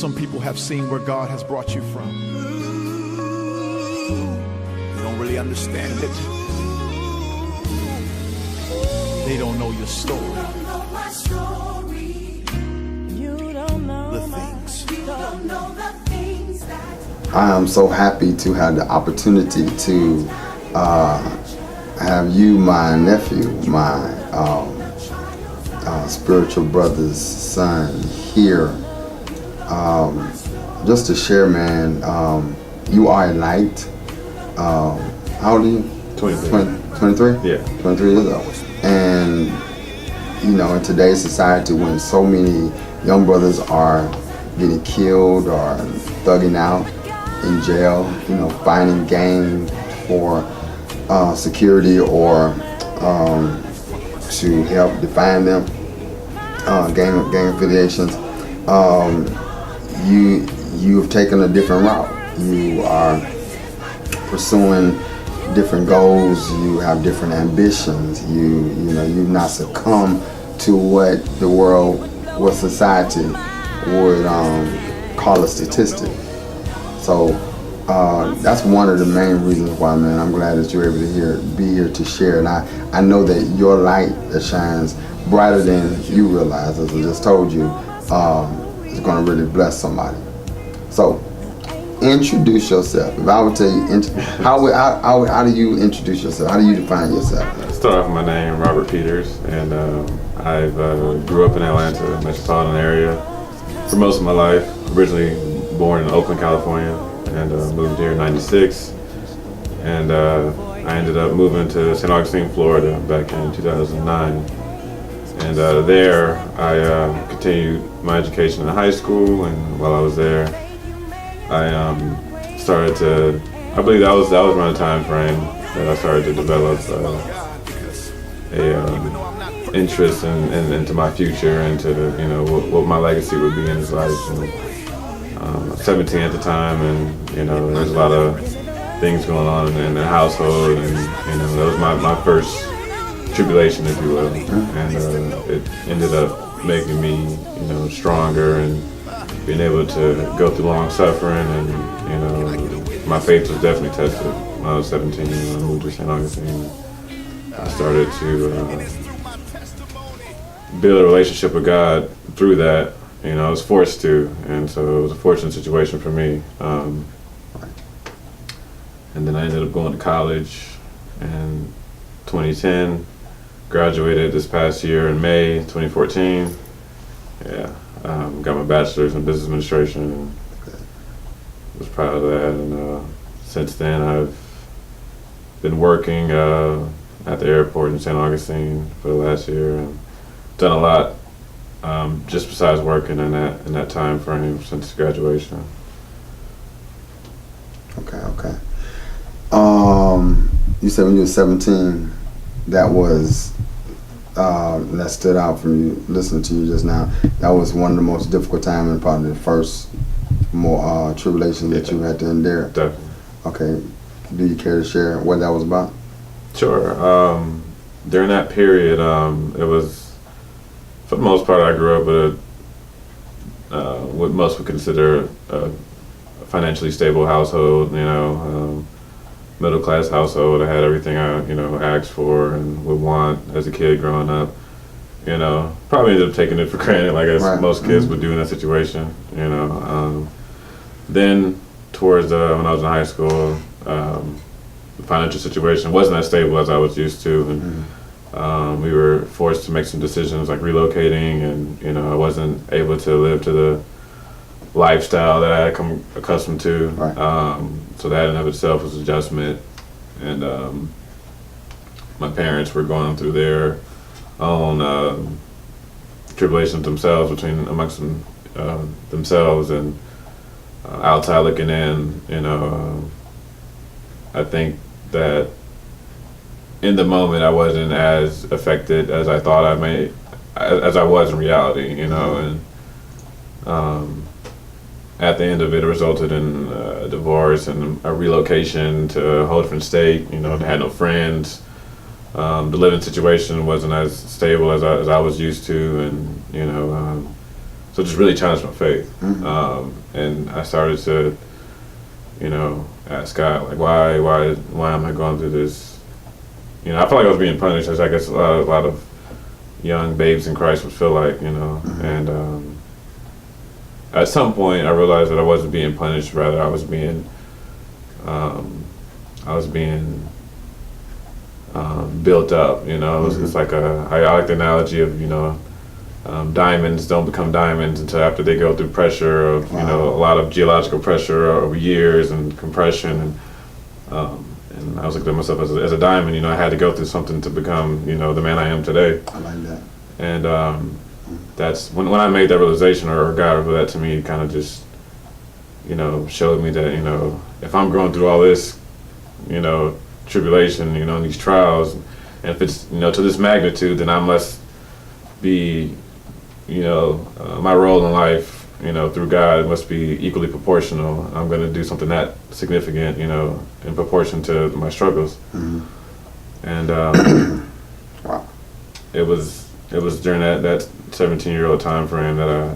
Some people have seen where God has brought you from. They don't really understand it. They don't know your story. The things. I am so happy to have the opportunity to have you, my nephew, my spiritual brother's son here. Just to share, man, you are a light. How old are you? 23. 23? Yeah. 23 years old. And, you know, in today's society when so many young brothers are getting killed or thugging out in jail, you know, finding gang for security or to help define them, gang affiliations, you've taken a different route. You are pursuing different goals. You have different ambitions. You've not succumbed to what the world, what society would call a statistic. So that's one of the main reasons why, man, I'm glad that you're able to be here to share. And I know that your light that shines brighter than you realize, as I just told you, is going to really bless somebody. So introduce yourself. If I would tell you, how do you introduce yourself? How do you define yourself? Start off with my name, Robert Peters, and I grew up in Atlanta metropolitan area for most of my life. Originally born in Oakland, California, and moved here in '96. And I ended up moving to St. Augustine, Florida back in 2009. And there I continued my education in high school, and while I was there, I started to, I believe that was around the time frame that I started to develop a interest into my future, into what my legacy would be in his life. And, I was 17 at the time, and there's a lot of things going on in the household, and that was my first tribulation, if you will, and it ended up making me stronger and being able to go through long suffering, and my faith was definitely tested when I was 17 when I moved to St. Augustine. I started to build a relationship with God through that. I was forced to, and so it was a fortunate situation for me. And then I ended up going to college in 2010, graduated this past year in May 2014. Yeah, got my bachelor's in business administration, and was proud of that. And since then, I've been working at the airport in St. Augustine for the last year, and done a lot just besides working in that time frame since graduation. Okay. You said when you were 17, that stood out from you, listening to you just now. That was one of the most difficult times and probably the first more tribulation that you had to endure. Definitely. Okay. Do you care to share what that was about? Sure. During that period, it was, for the most part, I grew up with what most would consider a financially stable household, middle class household. I had everything I, asked for and would want as a kid growing up. Probably ended up taking it for granted, like as most kids would do in that situation. Then towards when I was in high school, the financial situation wasn't as stable as I was used to, and we were forced to make some decisions like relocating, and I wasn't able to live to the lifestyle that I had come accustomed to. So that in of itself was an adjustment, and my parents were going through their own tribulations themselves amongst themselves, and outside looking in, I think that in the moment I wasn't as affected as I thought as I was in reality, and at the end of it, it resulted in a divorce and a relocation to a whole different state. I had no friends. The living situation wasn't as stable as I was used to, and So it just really challenged my faith. And I started to, ask God, like, why am I going through this? I felt like I was being punished, as I guess a lot of young babes in Christ would feel like, And at some point, I realized that I wasn't being punished. Rather, I was being built up. It's like I like the analogy of diamonds don't become diamonds until after they go through pressure of a lot of geological pressure over years and compression and I was looking at myself as a diamond. I had to go through something to become the man I am today. I like that. And that's when I made that realization, or God revealed that to me, kind of just showed me that if I'm going through all this tribulation, these trials, and if it's to this magnitude, then I must be my role in life through God must be equally proportional. I'm going to do something that significant in proportion to my struggles. And Wow. it was during that 17-year-old time frame that I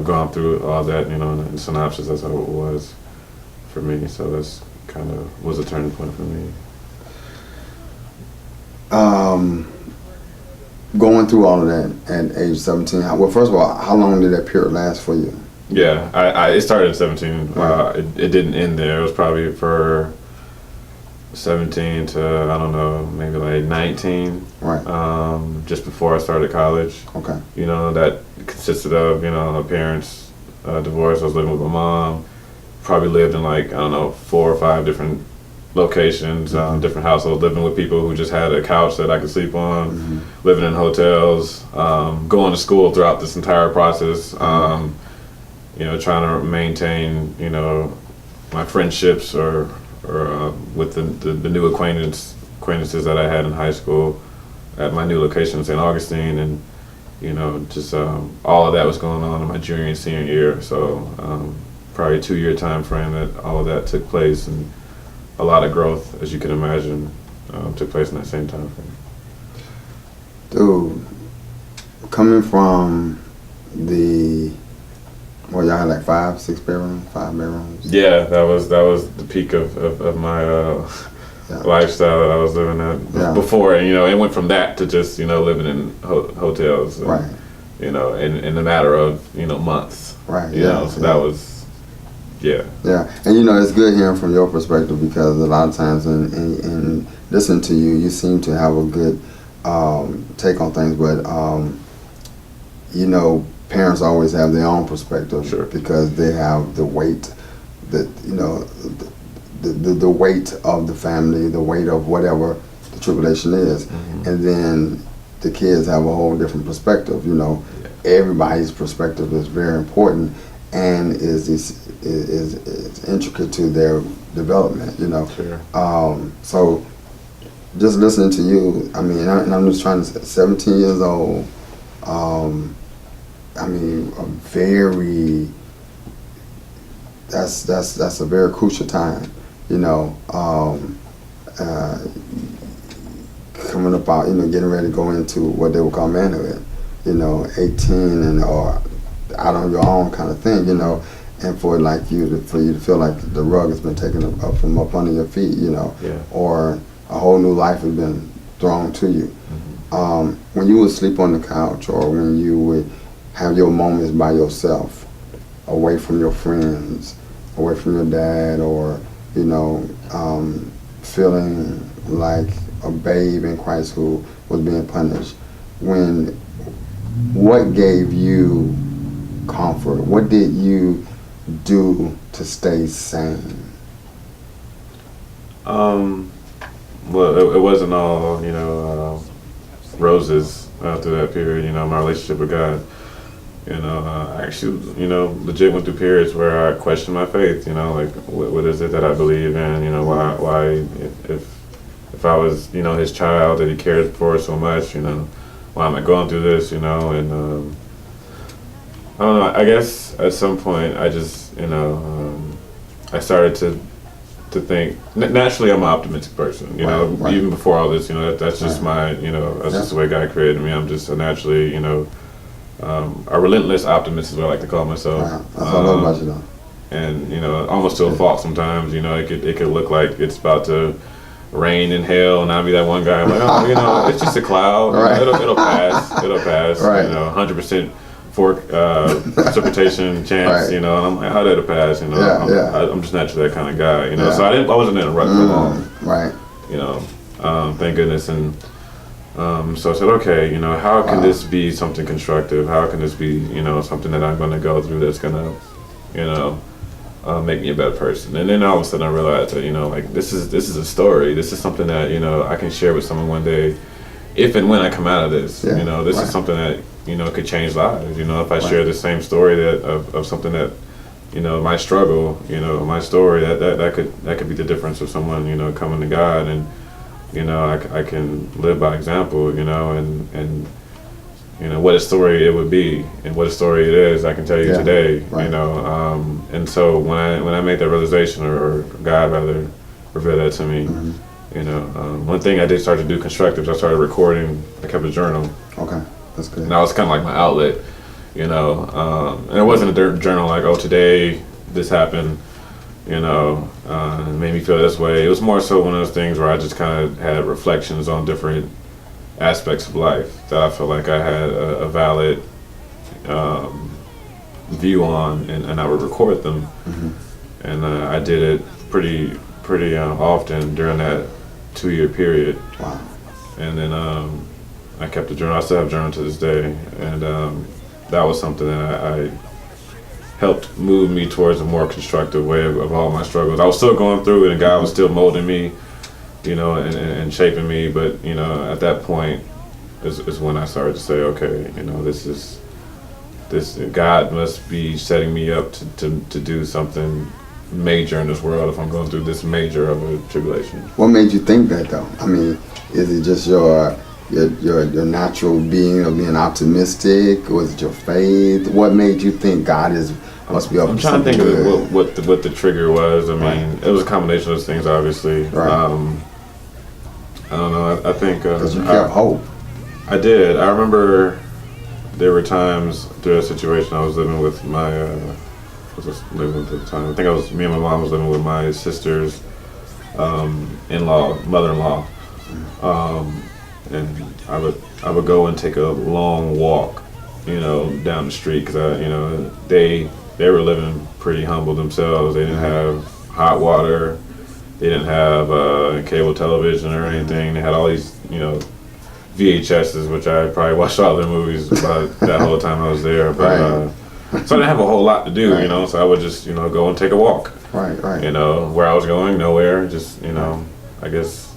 gone through all that, in synopsis. That's how it was for me. So that's kind of was a turning point for me. Going through all of that at age 17, well, first of all, how long did that period last for you? Yeah, it started at 17. Right. It didn't end there. It was probably for 17 to, I don't know, maybe like 19. Right. Just before I started college. Okay. That consisted of, my parents' divorce. I was living with my mom. Probably lived in like, I don't know, 4 or 5 different locations, different households, living with people who just had a couch that I could sleep on, living in hotels, going to school throughout this entire process, trying to maintain, my friendships or with the new acquaintances that I had in high school at my new location in St. Augustine, and just all of that was going on in my junior and senior year. So probably a 2-year time frame that all of that took place, and a lot of growth, as you can imagine, took place in that same time frame. Dude, coming from y'all had like 5 bedrooms? Yeah, that was the peak of my lifestyle that I was living at before. And, it went from that to just, living in hotels. And, Right. In a matter of, months. Right. So that was, yeah. Yeah, and it's good hearing from your perspective, because a lot of times in listening to you, you seem to have a good take on things, but parents always have their own perspective. Sure. Because they have the weight, the weight of the family, the weight of whatever the tribulation is, and then the kids have a whole different perspective. Everybody's perspective is very important and is intricate to their development. Sure. So just listening to you, and I'm just trying to say, 17 years old. That's a very crucial time, coming up out, getting ready to go into what they would call manhood, 18 and or out on your own kind of thing, and for you to feel like the rug has been taken up from up under your feet, or a whole new life has been thrown to you. When you would sleep on the couch, or when you would have your moments by yourself, away from your friends, away from your dad, or feeling like a babe in Christ who was being punished, what gave you comfort? What did you do to stay sane? Well, it wasn't all roses through that period. My relationship with God. I actually, legit went through periods where I questioned my faith. Like what is it that I believe in? Why if I was His child that He cared for so much, why am I going through this? And I don't know. I guess at some point I just I started to think. Naturally, I'm an optimistic person. Right. Even before all this, that's just my that's just the way God created me. I'm just a naturally a relentless optimist is what I like to call myself. Wow. That's what I love about you, though. And you know, almost to a fault sometimes. You know, it could look like it's about to rain and hail, and I'll be that one guy like, oh, you know, it's just a cloud. Right. It'll pass. It'll pass. Right. You know, 100% for precipitation chance. Right. You know, and I'm like, how did it pass? You know, I'm just naturally that kind of guy. You know, so I wasn't in a rut for long. Right. You know, thank goodness. And so I said, okay, you know, how can this be something constructive? How can this be, you know, something that I'm going to go through that's going to, you know, make me a better person? And then all of a sudden I realized that, you know, like this is a story. This is something that, you know, I can share with someone one day, if and when I come out of this. You know, this is something that, you know, could change lives. You know, if I share the same story that of something that, you know, my struggle, you know, my story, that could be the difference of someone, you know, coming to God. And you know, I can live by example, you know, and you know what a story it would be and what a story it is. I can tell you today, you know. And so when I made that realization, or God rather revealed that to me, you know, one thing I did start to do constructive. I started recording. I kept a journal. Okay, that's good. And that was kind of like my outlet, you know. And it wasn't a journal like, oh, today this happened. You know, it made me feel this way. It was more so one of those things where I just kind of had reflections on different aspects of life that I felt like I had a valid view on, and I would record them. And I did it pretty often during that 2-year period. Wow. And then I kept a journal. I still have a journal to this day, and that was something that I helped move me towards a more constructive way of all my struggles. I was still going through it, and God was still molding me, you know, and shaping me. But you know, at that point is when I started to say, okay, you know, this God must be setting me up to do something major in this world if I'm going through this major of a tribulation. What made you think that, though? I mean, is it just your natural being of being optimistic? Was it your faith? What made you think God must be up to something? I'm trying to think good? of what the trigger was. I mean, it was a combination of those things, obviously. Right. I don't know. I think Because you kept hope. I did. I remember there were times through a situation I was living with my living with at the time. I think me and my mom was living with my sister's mother-in-law. And I would go and take a long walk, you know, down the street, because you know, they were living pretty humble themselves. They didn't have hot water, they didn't have cable television or anything. They had all these, you know, VHSs, which I probably watched all their movies about that whole time I was there. But so I didn't have a whole lot to do, you know. So I would just, you know, go and take a walk. Right. You know, where I was going, nowhere. Just, you know, I guess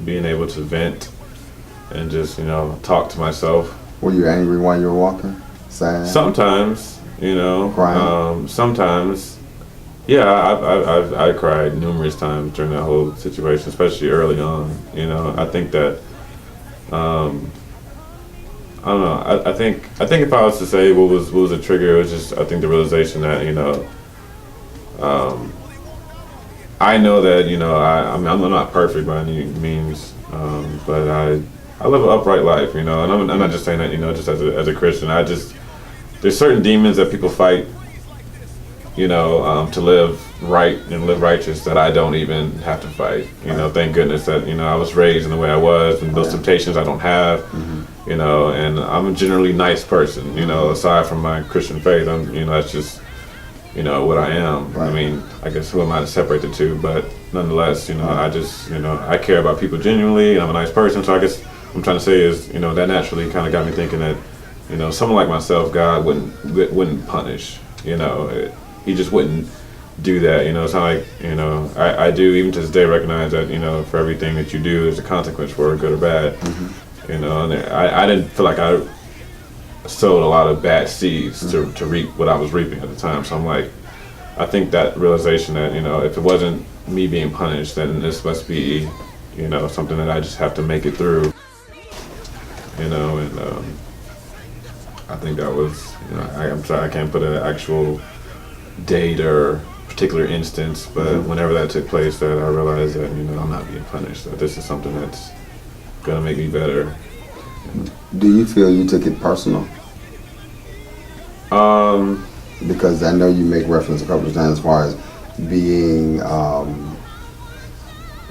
being able to vent and just, you know, talk to myself. Were you angry while you were walking? Sad? Sometimes, you know. Crying? Sometimes. Yeah, I cried numerous times during that whole situation, especially early on. You know, I think that, I don't know. I think if I was to say what was a trigger, it was just, I think, the realization that, you know, I know that, you know, I'm not perfect by any means, but I live an upright life, you know, and I'm not just saying that, you know, just as a Christian. There's certain demons that people fight, you know, to live right and live righteous, that I don't even have to fight. You know, thank goodness that, you know, I was raised in the way I was, and those temptations I don't have, you know, and I'm a generally nice person, you know, aside from my Christian faith. You know, that's just, you know, what I am. I mean, I guess who am I to separate the two? But nonetheless, you know, I just, you know, I care about people genuinely, and I'm a nice person. So I guess what I'm trying to say is, you know, that naturally kind of got me thinking that, you know, someone like myself, God wouldn't punish. You know, He just wouldn't do that. You know, it's not like, you know, I do even to this day recognize that, you know, for everything that you do, there's a consequence for it, good or bad. You know, and I didn't feel like I sowed a lot of bad seeds to reap what I was reaping at the time. So I'm like, I think that realization that, you know, if it wasn't me being punished, then this must be, you know, something that I just have to make it through. You know, and I think that was, you know, I'm sorry, I can't put an actual date or particular instance, but whenever that took place, that I realized that, you know, I'm not being punished, that this is something that's gonna make me better. Do you feel you took it personal? Because I know you make reference a couple of times as far as being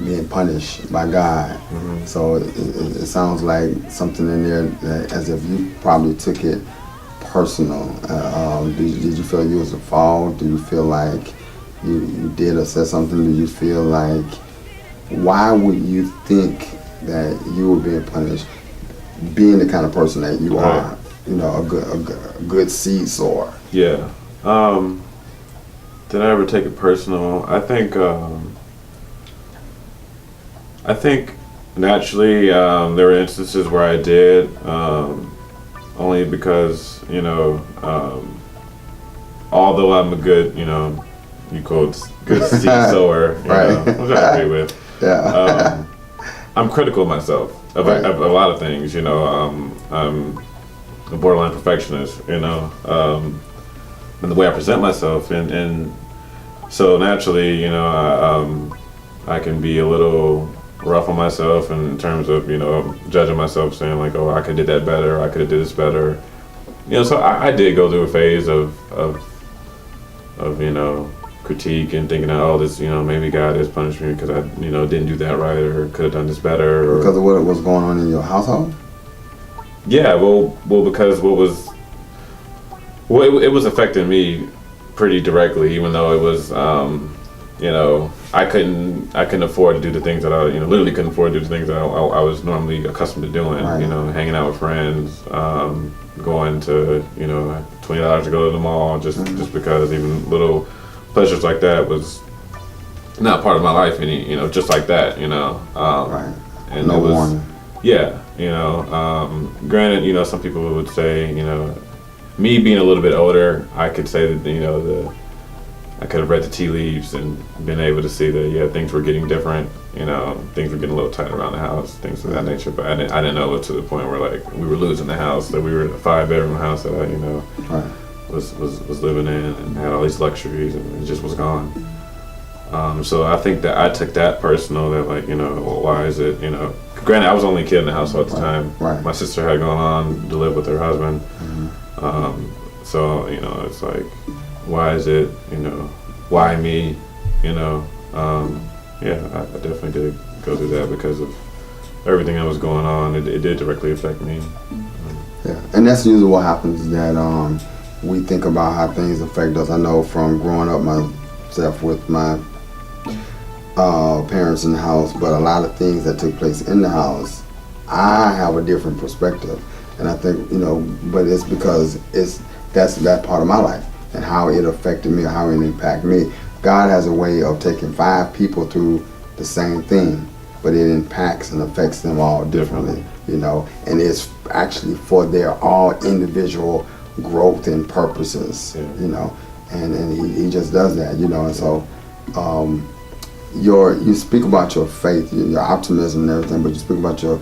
being punished by God. So it sounds like something in there that, as if you probably took it personal. Did you feel you was at fault? Do you feel like you did or said something? Do you feel like, why would you think that you were being punished, being the kind of person that you are? You know, a good seed sower. Yeah. Did I ever take it personal? I think naturally there were instances where I did, only because, you know, although I'm a good, you know, you quote, good seed sower, you know, which I agree with. Yeah. I'm critical of myself of a lot of things, you know. I'm a borderline perfectionist, you know, and the way I present myself, and so naturally, you know, I can be a little rough on myself in terms of, you know, judging myself, saying like, oh, I could have did that better, I could have did this better, you know. So I did go through a phase of you know, critique and thinking that, oh, this, you know, maybe God is punishing me because I, you know, didn't do that right or could have done this better, or because of what was going on in your household. Yeah, well, because it was affecting me pretty directly, even though it was, you know, I couldn't afford to do the things that I, you know, literally couldn't afford to do the things that I was normally accustomed to doing. Right. You know, hanging out with friends, going to, you know, $20 to go to the mall, just because even little pleasures like that was not part of my life any, you know, just like that, you know. Right. And No it was, warning. yeah, you know, granted, you know, some people would say, you know, me being a little bit older, I could say that, you know, I could have read the tea leaves and been able to see that, yeah, things were getting different, you know, things were getting a little tight around the house, things of that nature. But I didn't know it to the point where, like, we were losing the house, that we were in a 5-bedroom house that I, you know, was living in and had all these luxuries, and it just was gone. So I think that I took that personal, that, like, you know, well, why is it, you know, granted, I was the only kid in the household at the time. Right. My sister had gone on to live with her husband. So, you know, it's like, why is it, you know, why me, you know? Yeah, I definitely did go through that because of everything that was going on. It did directly affect me. Yeah, and that's usually what happens, that we think about how things affect us. I know from growing up myself with my parents in the house, but a lot of things that took place in the house, I have a different perspective. And I think, you know, but it's because that's that part of my life and how it affected me, or how it impacted me. God has a way of taking 5 people through the same thing, but it impacts and affects them all differently, you know, and it's actually for their all individual growth and purposes, you know, and he just does that, you know. And so you speak about your faith, your optimism and everything, but you speak about your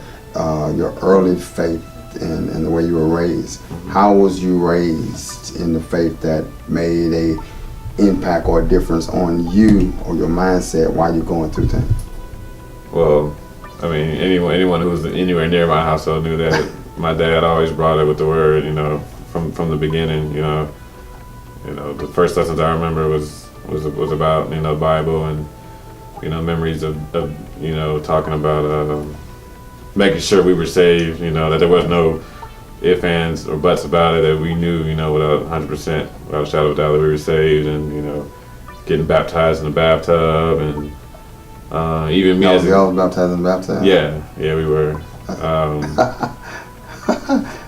early faith and the way you were raised. How was you raised in the faith that made a impact or a difference on you or your mindset while you're going through things? Well, I mean, anyone who was anywhere near my household knew that my dad always brought it with the word, you know, from the beginning. You know, the first lessons I remember was about, you know, the Bible, and, you know, memories of you know, talking about making sure we were saved. You know, that there was no ifs, ands, or buts about it. That we knew, you know, without 100%, without a shadow of a doubt, that we were saved, and, you know, getting baptized in the bathtub, and even me as y'all baptized in the bathtub? Yeah, we were.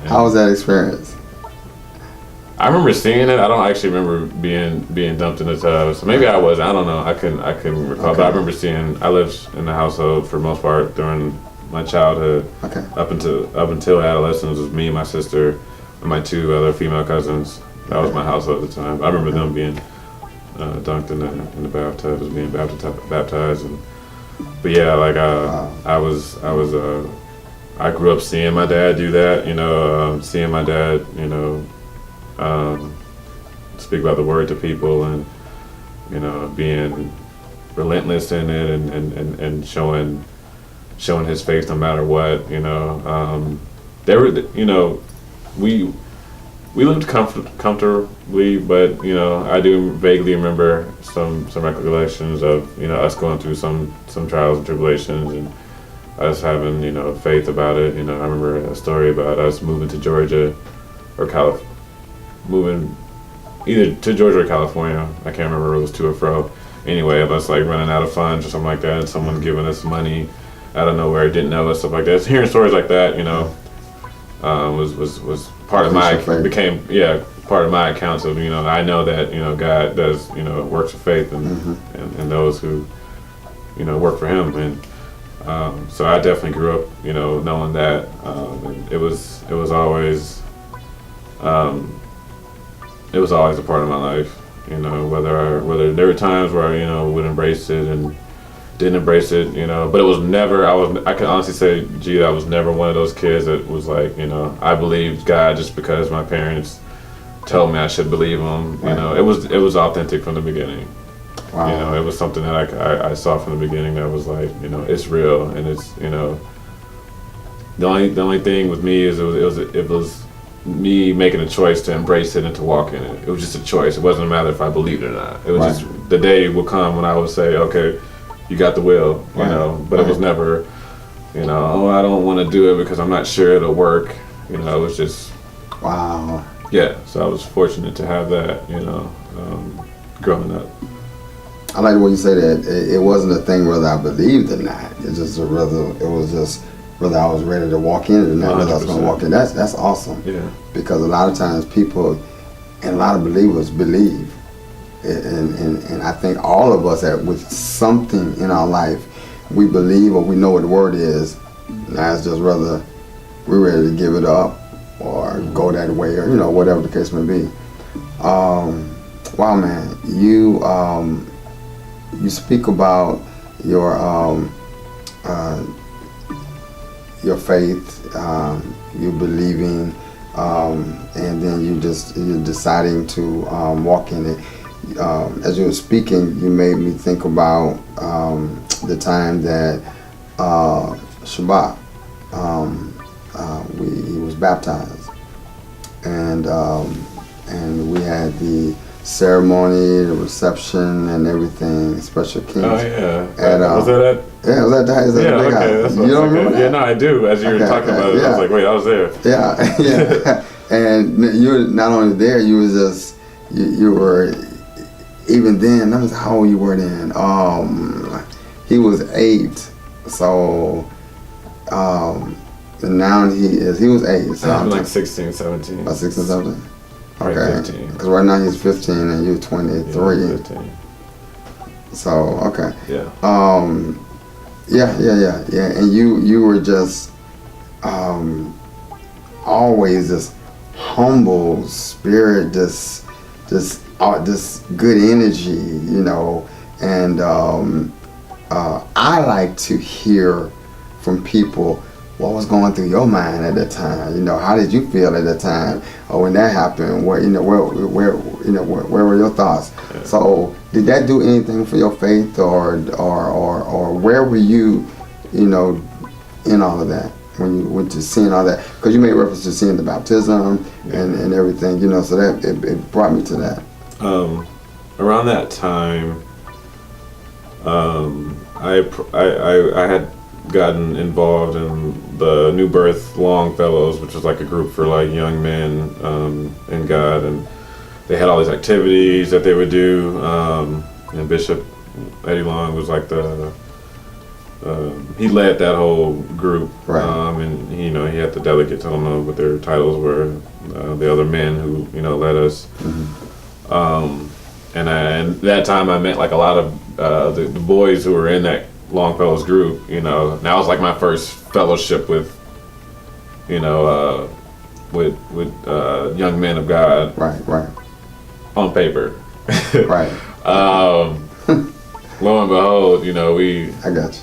How was that experience? I remember seeing it. I don't actually remember being dumped in the tub. So maybe I was. I don't know. I couldn't recall. Okay. But I remember seeing. I lived in the household for the most part during my childhood. Okay. Up until adolescence, was me and my sister and my 2 other female cousins. That was my household at the time. I remember them being dunked in the bathtub, as being baptized. But yeah, like I grew up seeing my dad do that. You know, seeing my dad, you know, speak about the word to people, and, you know, being relentless in it, and showing his faith no matter what. You know, there were, you know, we lived comfortably, but you know, I do vaguely remember some recollections of, you know, us going through some trials and tribulations, and us having, you know, faith about it. You know, I remember a story about us moving to Georgia or moving either to Georgia or California. I can't remember if it was to or fro. Anyway, of us like running out of funds or something like that, and someone giving us money out of nowhere, didn't know us, stuff like that. Hearing stories like that, you know, was part of my part of my accounts of, you know, I know that, you know, God does, you know, works of faith and those who, you know, work for Him, and so I definitely grew up, you know, knowing that, and it was always a part of my life. You know, whether there were times where I, you know, would embrace it and didn't embrace it, you know, but it was never, I can honestly say, gee, I was never one of those kids that was like, you know, I believed God just because my parents told me I should believe Him. You know, it was authentic from the beginning. Wow. You know, it was something that I saw from the beginning that was like, you know, it's real, and it's, you know, the only thing with me is it was me making a choice to embrace it and to walk in it. It was just a choice. It wasn't a matter if I believed it or not. It was just, the day will come when I would say, okay, you got the will, you know, but it was never, you know, oh, I don't want to do it because I'm not sure it'll work. You know, it was just, wow. Yeah, so I was fortunate to have that, you know, growing up. I like the way you say that. It wasn't a thing whether I believed or not. It was just whether I was ready to walk in it or not, whether I was going to walk in. That's awesome. Yeah. Because a lot of times people and a lot of believers believe. And I think all of us that with something in our life, we believe or we know what the word is. Now it's just whether we're ready to give it up or go that way, or, you know, whatever the case may be. Wow, man, you speak about your faith, you believing, and then you're deciding to walk in it. As you were speaking, you made me think about the time that Shabbat, he was baptized, and we had the ceremony, the reception, and everything. Special Kings. Oh yeah. Was that at? Yeah, was that the house? Yeah, okay. That's you don't remember that? Yeah, no, I do. As you were talking about it, I was like, wait, I was there. Yeah, yeah. And you were not only there, you was just you were. Even then, that was how old you were then. He was 8, so and now he was 8. So I'm like 16, 17. 16, 17. Right, Okay. 15. Because right now he's 15 and you're 23. Yeah, 15. So okay. Yeah. Yeah. And you were just always this humble spirit, this good energy, you know. And I like to hear from people what was going through your mind at that time. You know, how did you feel at that time, or when that happened? Where were your thoughts? Yeah. So, did that do anything for your faith, or where were you, you know, in all of that when you went to seeing all that? Because you made reference to seeing the baptism and everything, you know. So that it brought me to that. Around that time, I had gotten involved in the New Birth Longfellows, which was like a group for like young men in God, and they had all these activities that they would do. And Bishop Eddie Long was like he led that whole group, right. And he had the delegates. I don't know what their titles were. The other men who led us. Mm-hmm. And that time I met like a lot of the boys who were in that Longfellows group. That was like my first fellowship with young men of God. Right. On paper. Right. Lo and behold, I got you.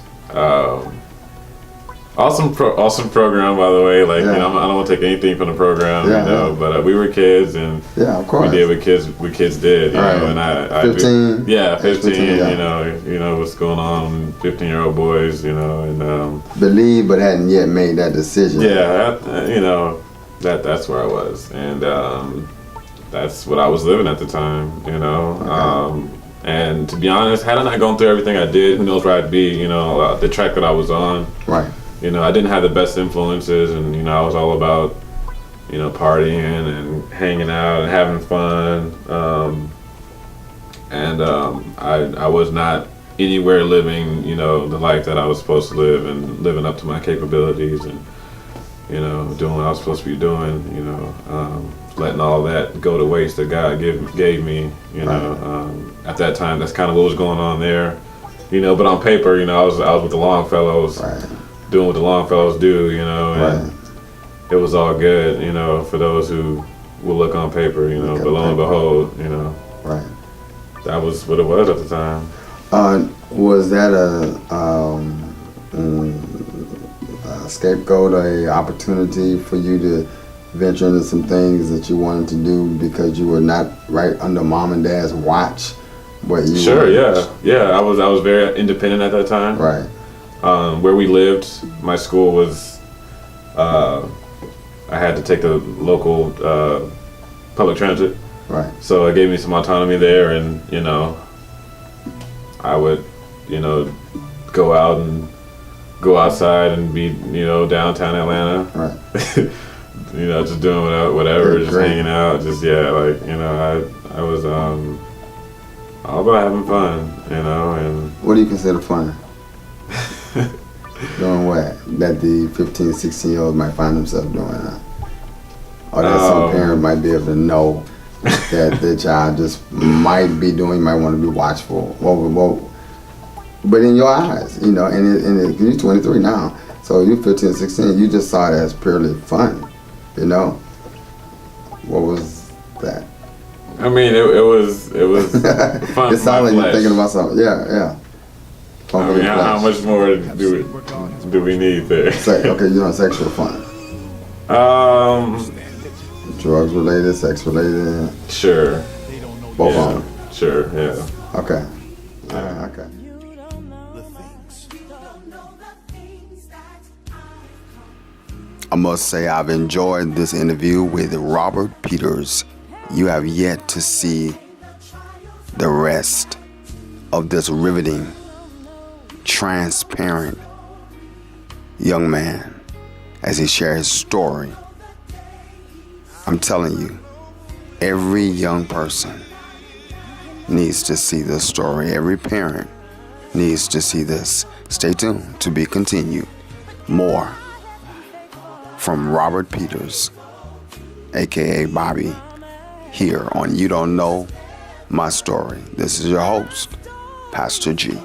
Awesome program, by the way. Like, I don't want to take anything from the program, but we were kids, and of course, we did what kids did, you know. And I 15, 15, what's going on, 15-year-old boys, and believe, but hadn't yet made that decision. That's where I was, and that's what I was living at the time, you know. And to be honest, had I not gone through everything I did, who knows where I'd be, you know, the track that I was on. Right. You know, I didn't have the best influences, and you know, I was all about, you know, partying and hanging out and having fun. I was not anywhere living, you know, the life that I was supposed to live and living up to my capabilities and, you know, doing what I was supposed to be doing, you know, letting all that go to waste that God gave me, you know. At that time, that's kind of what was going on there, you know. But on paper, you know, I was with the Longfellows, doing what the Longfellows do, you know, and it was all good, you know, for those who will look on paper, you know. But lo and behold, you know, that was what it was at the time. Was that a scapegoat, a opportunity for you to venture into some things that you wanted to do because you were not right under mom and dad's watch? But you I was very independent at that time. Right. Where we lived, my school was, I had to take the local public transit. Right. So it gave me some autonomy there, and you know, I would, you know, go outside and be, you know, downtown Atlanta. Right. You know, just doing whatever, just hanging out, just like, you know, I was all about having fun, you know. And what do you consider fun? Doing what? That the 15, 16-year-olds might find themselves doing, huh? Or that some parent might be able to know that their child just might be doing, might want to be watchful. But in your eyes, you know, and you're 23 now, so you're 15, 16, you just saw it as purely fun, you know? What was that? I mean, it was fun. It sounds like you're thinking about something. Yeah. I mean, how much more do we need there? Okay, you know, sexual fun. Drugs related, sex related. Sure. Both of them. Sure. Yeah. Okay. Okay. I must say I've enjoyed this interview with Robert Peters. You have yet to see the rest of this riveting, transparent young man as he shares his story. I'm telling you, every young person needs to see this story. Every parent needs to see this. Stay tuned, to be continued. More from Robert Peters, aka Bobby, here on You Don't Know My Story. This is your host, Pastor G.